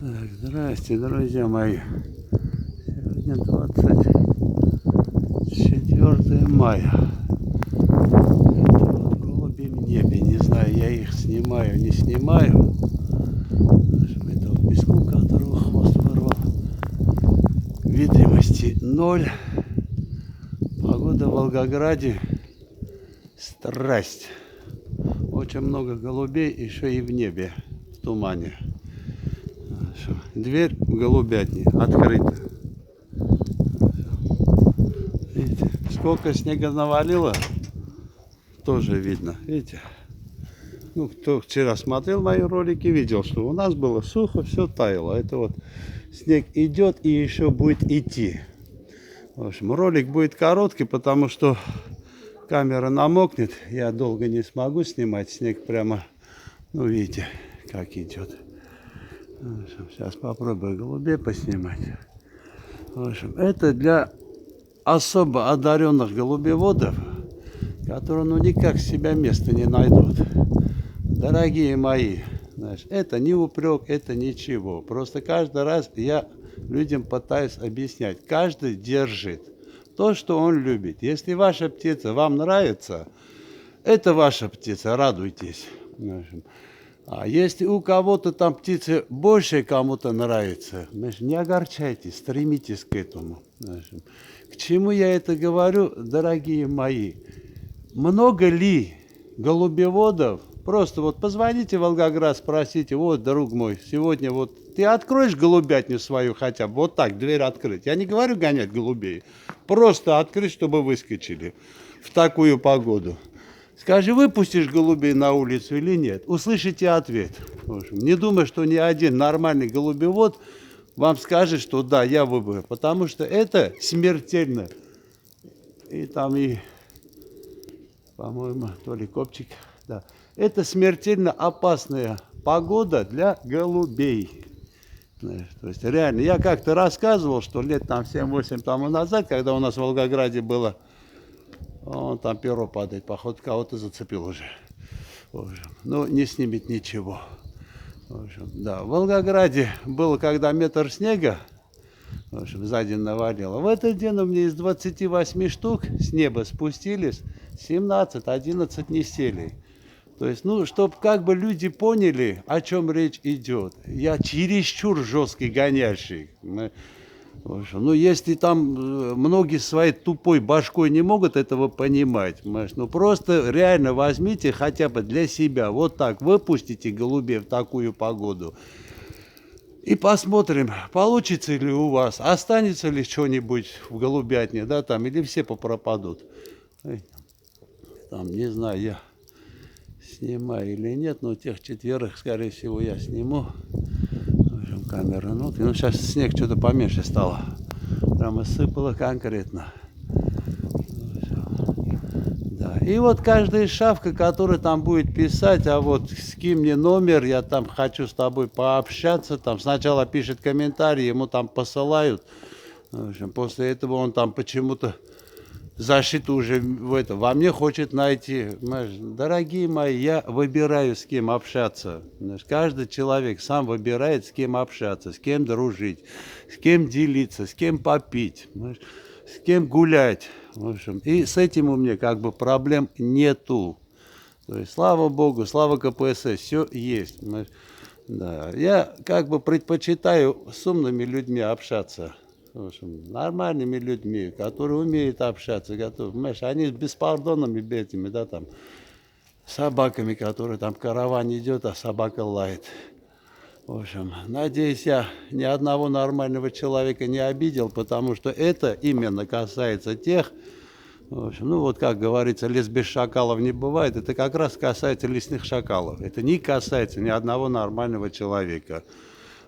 Так, здрасте, друзья мои. Сегодня 24 мая. Голуби в небе. Не знаю, я их снимаю, не снимаю. Это вот песку, которого хвост вырвал. Видимости 0. Погода в Волгограде страсть. Очень много голубей, еще и в небе, в тумане. Дверь в голубятни открыта. Видите, сколько снега навалило, тоже видно. Видите? Ну, кто вчера смотрел мои ролики, видел, что у нас было сухо, все таяло. Это вот снег идет и еще будет идти. В общем, ролик будет короткий, потому что камера намокнет. Я долго не смогу снимать. Снег прямо, ну, видите, как идет. В общем, сейчас попробую голубей поснимать. В общем, это для особо одаренных голубеводов, которые ну никак себя места не найдут. Дорогие мои, знаешь, это не упрек, это ничего. Просто каждый раз я людям пытаюсь объяснять. Каждый держит то, что он любит. Если ваша птица вам нравится, это ваша птица, радуйтесь. В общем, а если у кого-то там птицы больше кому-то нравится, значит, не огорчайтесь, стремитесь к этому. Значит, к чему я это говорю, дорогие мои? Много ли голубеводов? Просто вот позвоните в Волгоград, спросите, вот, друг мой, сегодня вот ты откроешь голубятню свою хотя бы, вот так, дверь открыть. Я не говорю гонять голубей, просто открыть, чтобы выскочили в такую погоду. Скажи, выпустишь голубей на улицу или нет? Услышите ответ. В общем, не думай, что ни один нормальный голубевод вам скажет, что да, я выберу. Потому что это смертельно. И там и, по-моему, то ли копчик. Да. Это смертельно опасная погода для голубей. То есть реально, я как-то рассказывал, что лет там 7-8 тому назад, когда у нас в Волгограде было, он там перо падает, походу кого-то зацепил уже. В общем, ну, не снимет ничего. В общем, да, в Волгограде было, когда метр снега, в общем, за день навалило. В этот день у меня из 28 штук с неба спустились 17-11 не сели. То есть, ну, чтобы как бы люди поняли, о чем речь идет. Я чересчур жесткий гонящий. В общем, ну, если там многие своей тупой башкой не могут этого понимать, ну, просто реально возьмите хотя бы для себя, вот так, выпустите голубей в такую погоду. И посмотрим, получится ли у вас, останется ли что-нибудь в голубятне, да, там, или все попропадут. Там, не знаю, я снимаю или нет, но тех четверых, скорее всего, я сниму. В общем, камера, ну, сейчас снег что-то поменьше стало. Прямо сыпало конкретно. Да. И вот каждая шавка, которая там будет писать, а вот скинь мне номер, я там хочу с тобой пообщаться, там сначала пишет комментарий, ему там посылают. В общем, после этого он там почему-то защиту уже в это, во мне хочет найти. Дорогие мои, я выбираю, с кем общаться. Каждый человек сам выбирает, с кем общаться, с кем дружить, с кем делиться, с кем попить, с кем гулять. В общем, и с этим у меня как бы проблем нету. То есть, слава Богу, слава КПСС, все есть. Да. Я как бы предпочитаю с умными людьми общаться. В общем, нормальными людьми, которые умеют общаться, готовы. Понимаешь, они с беспардонными этими, да, там, собаками, которые там караван идет, а собака лает. В общем, надеюсь, я ни одного нормального человека не обидел, потому что это именно касается тех, в общем, ну вот как говорится, лес без шакалов не бывает, это как раз касается лесных шакалов. Это не касается ни одного нормального человека.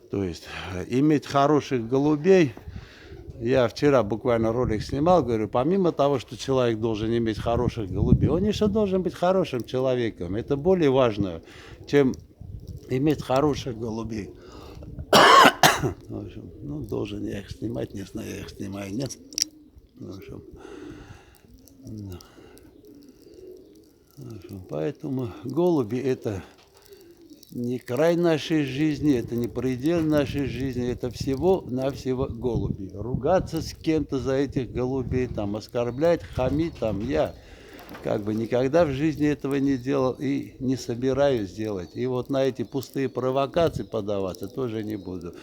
То есть иметь хороших голубей. Я вчера буквально ролик снимал, говорю, помимо того, что человек должен иметь хороших голубей, он еще должен быть хорошим человеком. Это более важно, чем иметь хороших голубей. В общем, ну, должен я их снимать, не знаю, я их снимаю, нет. В общем, да. В общем, поэтому голуби это не край нашей жизни, это не предел нашей жизни, это всего-навсего голуби. Ругаться с кем-то за этих голубей, там, оскорблять, хамить, там, я как бы никогда в жизни этого не делал и не собираюсь делать. И вот на эти пустые провокации подаваться тоже не буду.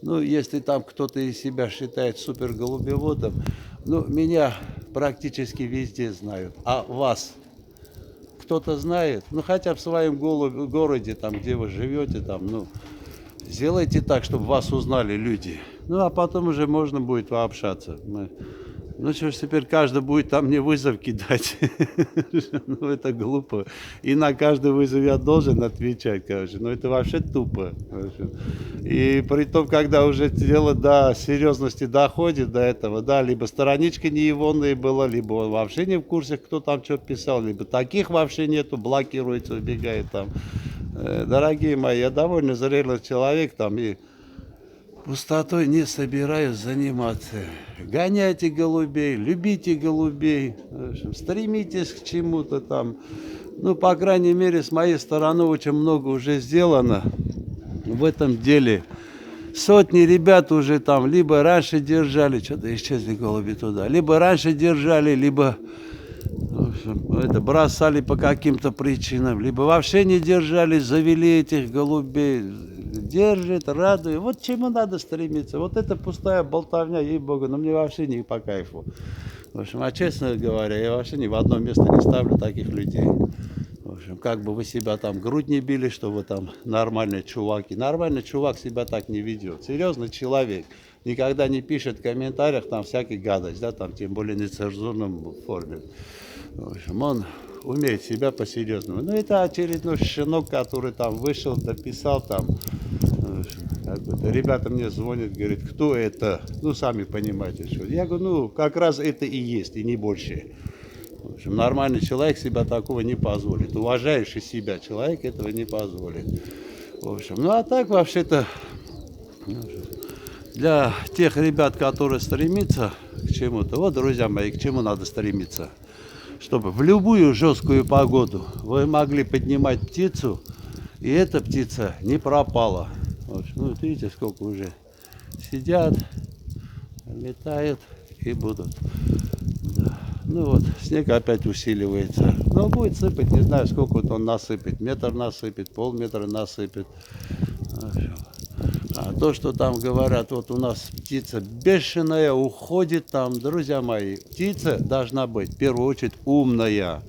Ну, если там кто-то из себя считает суперголубеводом, ну, меня практически везде знают. А вас кто-то знает? Ну, хотя в своем городе, там, где вы живете, там, ну, сделайте так, чтобы вас узнали люди. Ну, а потом уже можно будет пообщаться. Ну что ж, теперь каждый будет там мне вызов кидать. Ну это глупо. И на каждый вызов я должен отвечать, короче. Ну это вообще тупо. И при том, когда уже дело до серьезности доходит до этого, да, либо страничка не егоная была, либо он вообще не в курсе, кто там что писал, либо таких вообще нету, блокируется, убегает там. Дорогие мои, я довольно зрелый человек там и пустотой не собираюсь заниматься. Гоняйте голубей, любите голубей, в общем, стремитесь к чему-то там. Ну, по крайней мере, с моей стороны очень много уже сделано в этом деле. Сотни ребят уже там либо раньше держали, что-то исчезли голуби туда, либо раньше держали, либо в общем, это бросали по каким-то причинам, либо вообще не держали, завели этих голубей. Держит, радует. Вот чему надо стремиться. Вот это пустая болтовня, ей-богу, но мне вообще не по кайфу. В общем, а честно говоря, я вообще ни в одно место не ставлю таких людей. В общем, как бы вы себя там грудь не били, что вы там нормальные чуваки. Нормальный чувак себя так не ведет. Серьезный человек. Никогда не пишет в комментариях там всякие гадость, да, там, тем более нецензурном форме. В общем, он умеет себя по-серьезному. Ну, это очередной щенок, который там вышел, дописал там. Ребята мне звонят, говорят, кто это? Ну, сами понимаете, что. Я говорю, ну, как раз это и есть, и не больше. В общем, нормальный человек себя такого не позволит. Уважающий себя человек этого не позволит. В общем, ну, а так вообще-то для тех ребят, которые стремятся к чему-то, вот, друзья мои, к чему надо стремиться? Чтобы в любую жесткую погоду вы могли поднимать птицу, и эта птица не пропала. Вот, ну, вот видите, сколько уже сидят, летают и будут. Да. Ну вот, снег опять усиливается. Но будет сыпать, не знаю, сколько вот он насыпет. Метр насыпет, полметра насыпет. А то, что там говорят, вот у нас птица бешеная, уходит там, друзья мои, птица должна быть в первую очередь умная.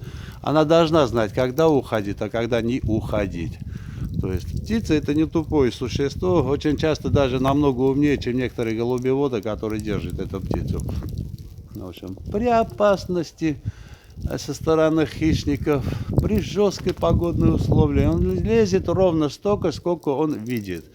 Она должна знать, когда уходить, а когда не уходить. То есть птица это не тупое существо, очень часто даже намного умнее, чем некоторые голубеводы, которые держат эту птицу. В общем, при опасности со стороны хищников, при жесткой погодной условии, он лезет ровно столько, сколько он видит.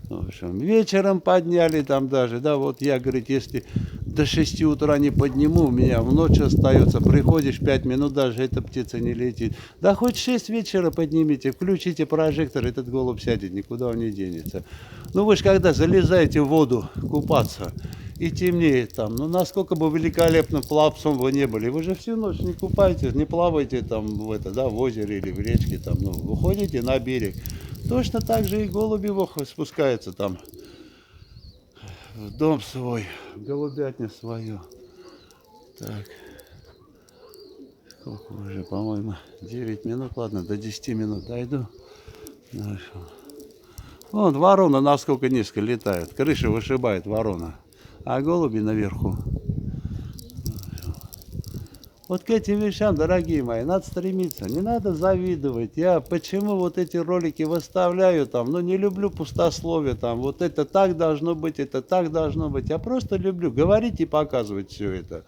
В общем, вечером подняли там даже, да, вот я, говорит, если до 6 утра не подниму, у меня в ночь остается, приходишь 5 минут, даже эта птица не летит. Да хоть 6 вечера поднимите, включите прожектор, этот голубь сядет, никуда он не денется. Ну вы же когда залезаете в воду купаться и темнеет там, ну насколько бы великолепным пловцом вы не были, вы же всю ночь не купаетесь, не плаваете там в это, да, в озере или в речке, там, ну, выходите на берег. Точно так же и голуби спускаются там в дом свой, в голубятню свою. Так, сколько уже, по-моему, 9 минут, ладно, до 10 минут дойду. Хорошо. Вон ворона насколько низко летает, крыша вышибает ворона, а голуби наверху. Вот к этим вещам, дорогие мои, надо стремиться, не надо завидовать. Я почему вот эти ролики выставляю там, ну не люблю пустословие там, вот это так должно быть, это так должно быть. Я просто люблю говорить и показывать все это.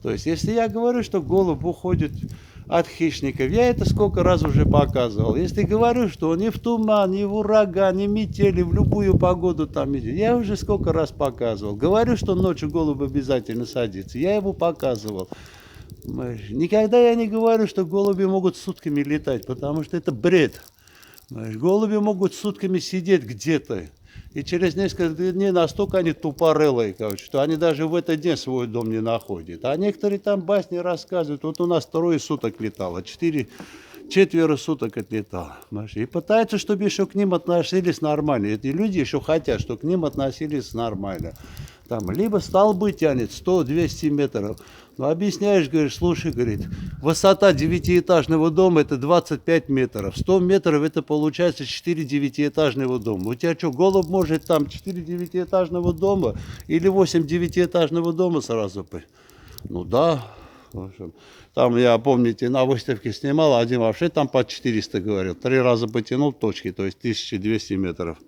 То есть, если я говорю, что голубь уходит от хищников, я это сколько раз уже показывал. Если говорю, что он не в туман, не в ураган, не в метели, в любую погоду там идет, я уже сколько раз показывал. Говорю, что ночью голубь обязательно садится, я его показывал. Никогда я не говорю, что голуби могут сутками летать, потому что это бред. Голуби могут сутками сидеть где-то. И через несколько дней настолько они тупорылые, короче, что они даже в этот день свой дом не находят. А некоторые там басни рассказывают. Вот у нас 3 суток летало, 4 4 суток отлетал. И пытаются, чтобы еще к ним относились нормально. Эти люди еще хотят, чтобы к ним относились нормально. Там либо столбы тянет 100-200 метров. Ну, объясняешь, говоришь, слушай, говорит, высота 9-этажного дома это 25 метров. 100 метров это получается 4 9-этажного дома. У тебя что, голубь может там 4 9-этажного дома или 8 9-этажного дома сразу? Ну да. В общем, там, я, помните, на выставке снимал, один вообще там по 400 говорил. 3 раза потянул точки, то есть 1200 метров.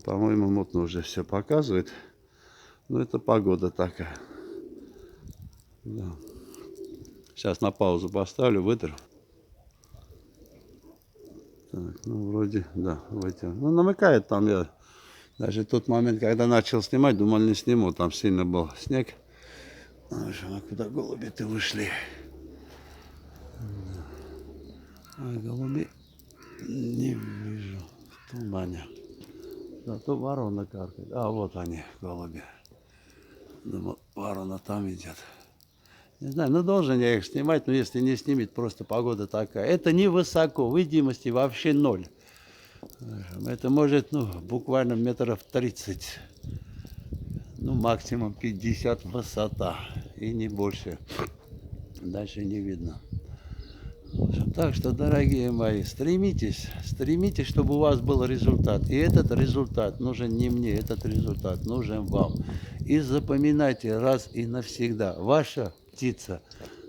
По-моему, мутно уже все показывает. Ну, это погода такая. Да. Сейчас на паузу поставлю, вытру. Так, ну, вроде, да, вытянул. Ну, намыкает там я. Даже тот момент, когда начал снимать, думал, не сниму. Там сильно был снег. А куда голуби-то вышли? А голуби не вижу в тумане. Зато ворона каркает. А вот они, голуби. Думал, ворона там идет. Не знаю, ну должен я их снимать, но если не снимет, просто погода такая. Это невысоко, видимости вообще 0. Это может, ну, буквально метров 30. Ну, максимум 50 высота. И не больше. Дальше не видно. Так что, дорогие мои, стремитесь, чтобы у вас был результат. И этот результат нужен не мне, этот результат нужен вам. И запоминайте раз и навсегда, ваша птица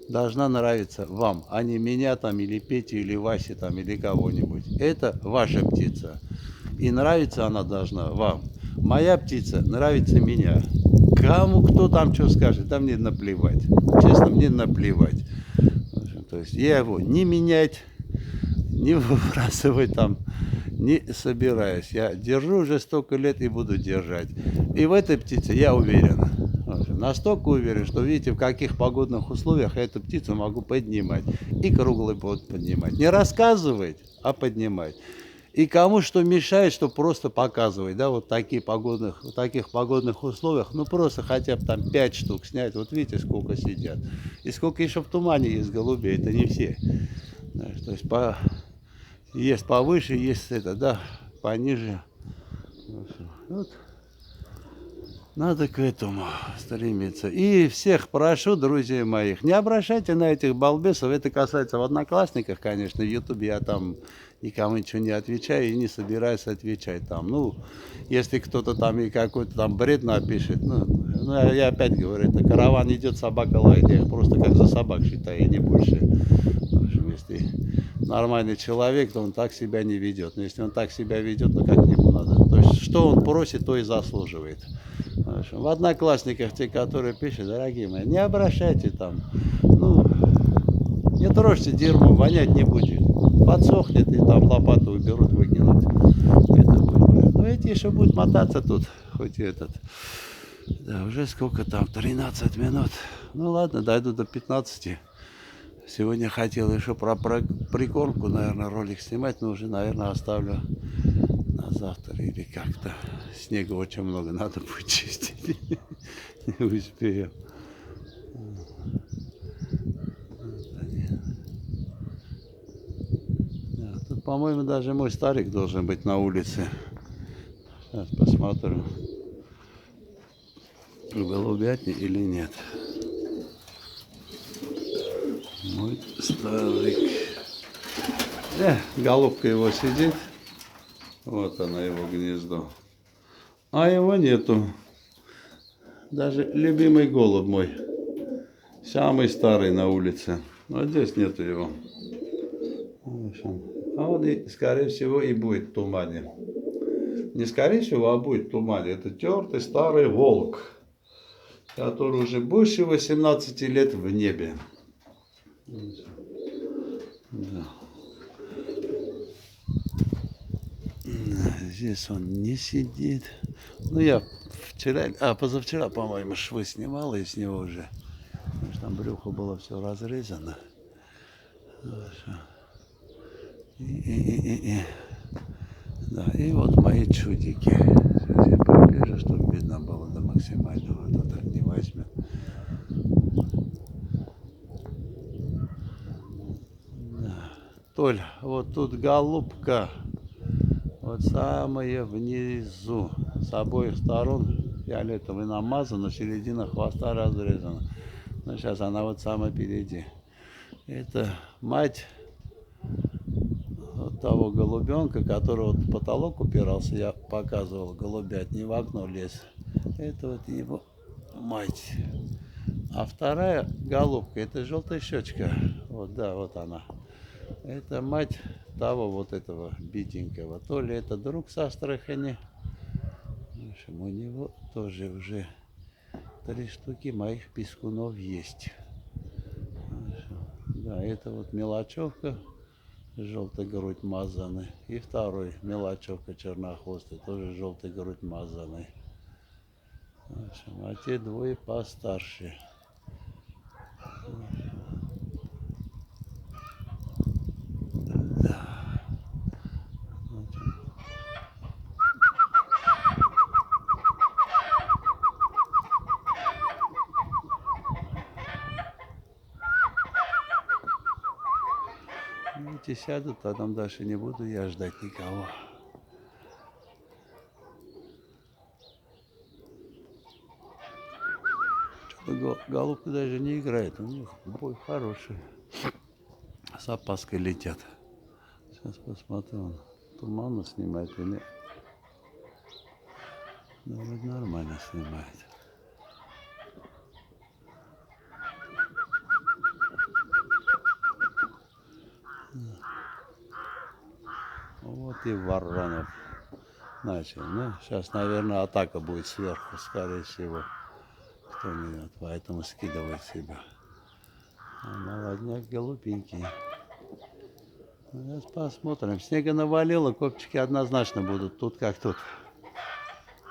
должна нравиться вам, а не меня там, или Пете, или Васе там, или кого-нибудь. Это ваша птица. И нравится она должна вам. Моя птица нравится меня. Кому кто там что скажет, да мне наплевать. Честно, мне наплевать. То есть я его не менять, не выбрасывать там не собираюсь. Я держу уже столько лет и буду держать. И в этой птице я уверен. Настолько уверен, что видите, в каких погодных условиях я эту птицу могу поднимать. И круглый год поднимать. Не рассказывать, а поднимать. И кому что мешает, что просто показывать, да, вот в таких погодных условиях, ну просто хотя бы там 5 штук снять, вот видите, сколько сидят. И сколько еще в тумане есть голубей, это не все. Знаешь, то есть есть повыше, есть это, да, пониже. Вот. Надо к этому стремиться. И всех прошу, друзья моих, не обращайте на этих балбесов. Это касается в Одноклассниках, конечно. В Ютубе я там никому ничего не отвечаю и не собираюсь отвечать там. Ну, если кто-то там и какой-то там бред напишет, ну я опять говорю, это караван идет, собака лает. Я их просто как за собак считаю, и не больше. В общем, если нормальный человек, то он так себя не ведет. Но если он так себя ведет, ну как к нему надо. То есть, что он просит, то и заслуживает. В Одноклассниках, те, которые пишут, дорогие мои, не обращайте там, ну, не трожьте дерьмо, вонять не будет. Подсохнет и там лопату уберут, выкинут. Это будет. Ну, эти еще будут мотаться тут, хоть и этот. Да, уже сколько там, 13 минут. Ну ладно, дойду до 15. Сегодня хотел еще про прикормку, наверное, ролик снимать, но уже, наверное, оставлю на завтра или как-то. Снега очень много, надо будет чистить. Не успею. Да, тут, по-моему, даже мой старик должен быть на улице. Сейчас посмотрю, в голубятне или нет. Мой старик. Голубка его сидит. Вот она, его гнездо. А его нету. Даже любимый голубь мой. Самый старый на улице. Но здесь нету его. В общем, а он, скорее всего, и будет в тумане. Не скорее всего, а будет в тумане. Это тертый старый волк, который уже больше 18 лет в небе. Да. Здесь он не сидит. Ну, я позавчера, по-моему, швы снимал из него уже. Потому что там брюхо было все разрезано. Да, и вот мои чудики. Сейчас я приближу, чтобы видно было до максимального. А то так не возьмет. Да. Толь, вот тут голубка. Вот самая внизу. С обоих сторон фиолетовый намазан, но середина хвоста разрезана. Но сейчас она вот самая впереди. Это мать вот того голубенка, который вот в потолок упирался. Я показывал, голубят не в окно лез. Это вот его мать. А вторая голубка, это желтая щечка. Вот, да, вот она. Это мать того вот этого битенького. То ли это друг с Астрахани. В общем, у него тоже уже 3 штуки моих пискунов есть. Да, это вот мелочевка, желтая грудь мазаный. И второй мелочевка чернохвостый, тоже желтая грудь мазаный. В общем, а те двое постарше. Да. Эти сядут, а там дальше не буду я ждать никого. Что-то голубка даже не играет, у них бой хороший. С опаской летят. Сейчас посмотрю, туманно снимает или... Да, вроде нормально снимает. Вот и Воронов начал. Ну, сейчас, наверное, атака будет сверху, скорее всего. Кто-нибудь, поэтому скидывает себя. А молодняк голубенький. Сейчас посмотрим. Снега навалило, копчики однозначно будут тут как тут.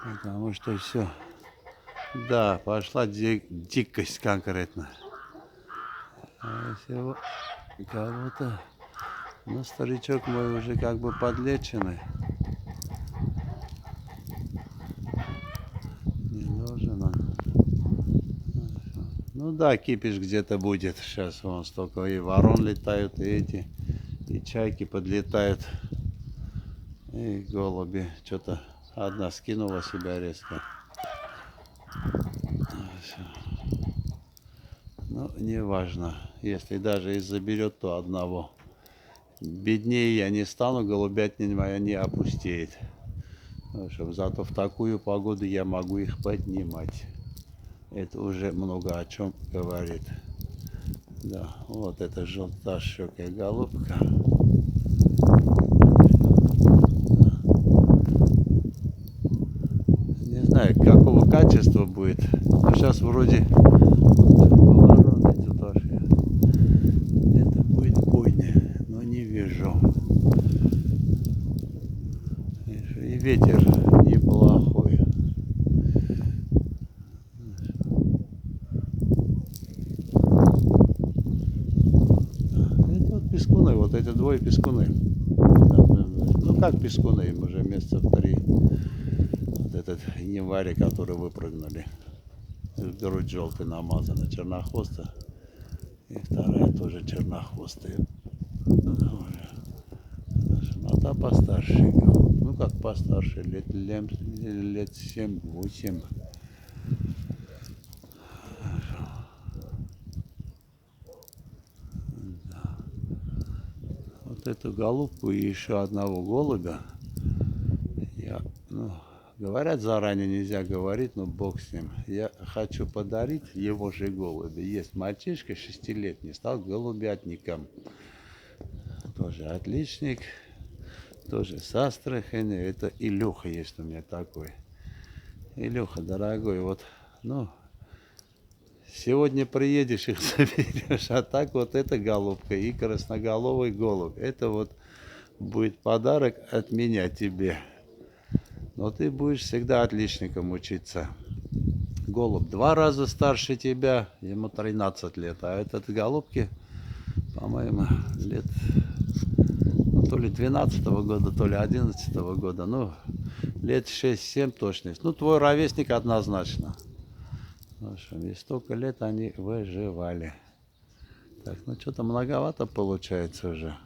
Потому что все. Да, пошла дикость конкретно. А всего кого-то. Ну, старичок мой уже как бы подлеченный. Не нужен он. Ну да, кипиш где-то будет. Сейчас вон столько и ворон летают, и эти, и чайки подлетают, и голуби. Что-то одна скинула себя резко. Ну, неважно. Если даже и заберет, то одного. Беднее я не стану, голубятня моя не опустеет. В общем, зато в такую погоду я могу их поднимать. Это уже много о чем говорит. Да, вот это желтощекая голубка. Не знаю, какого качества будет. Но сейчас вроде повороны тоже. Это будет бойня, но не вижу. И ветер неплохой. Это вот пескуны, вот эти двое пескуны. Ну как пескуны, им уже месяца 3. Вот этот январь, которые выпрыгнули. Грудь желтый намазана, чернохвоста. И вторая тоже чернохвостая. А та постарше. Ну как постарше, лет 7-8. Да. Вот эту голубку и еще одного голубя. Говорят, заранее нельзя говорить, но бог с ним. Я хочу подарить его же голубя. Есть мальчишка 6-летний, стал голубятником. Тоже отличник. Тоже с Астрахани. Это Илюха есть у меня такой. Илюха, дорогой, вот, ну, сегодня приедешь, их заберешь. А так вот эта голубка и красноголовый голубь. Это вот будет подарок от меня тебе. Но ты будешь всегда отличником учиться. Голубь 2 раза старше тебя, ему 13 лет. А этот голубки, по-моему, лет то ли 12-го года, то ли 11-го года. Ну, лет 6-7 точно. Ну, твой ровесник однозначно. В общем, и столько лет они выживали. Так, ну что-то многовато получается уже.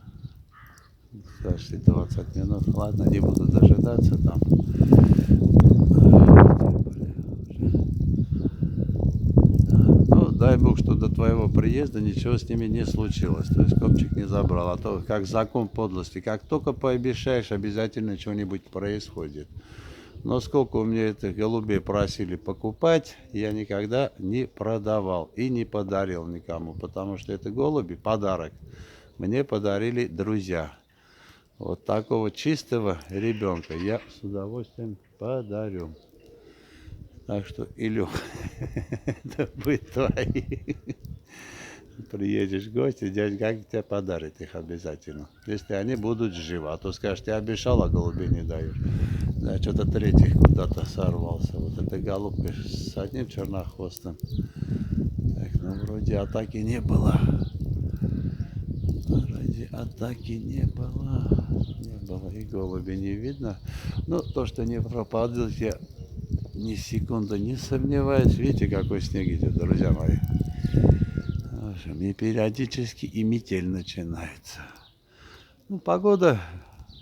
Подожди, 20 минут. Ладно, не буду дожидаться там. Ну, дай бог, что до твоего приезда ничего с ними не случилось. То есть копчик не забрал. А то как закон подлости. Как только пообещаешь, обязательно что-нибудь происходит. Но сколько у меня этих голубей просили покупать, я никогда не продавал и не подарил никому. Потому что это голуби, подарок, мне подарили друзья. Вот такого чистого ребенка я с удовольствием подарю. Так что, Илюх, это будет твои. Приедешь в гости, дядь Гага тебе подарит их обязательно. Если они будут живы. А то скажешь, ты обещал, а голубей не даешь. Да, что-то третий куда-то сорвался. Вот эта голубка с одним чернохвостом. Так, ну вроде атаки не было. Вроде атаки не было. Не было. И голуби не видно. Но то, что не пропадут, я ни секунды не сомневаюсь. Видите, какой снег идет, друзья мои. В общем, и периодически и метель начинается. Ну, погода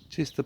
чисто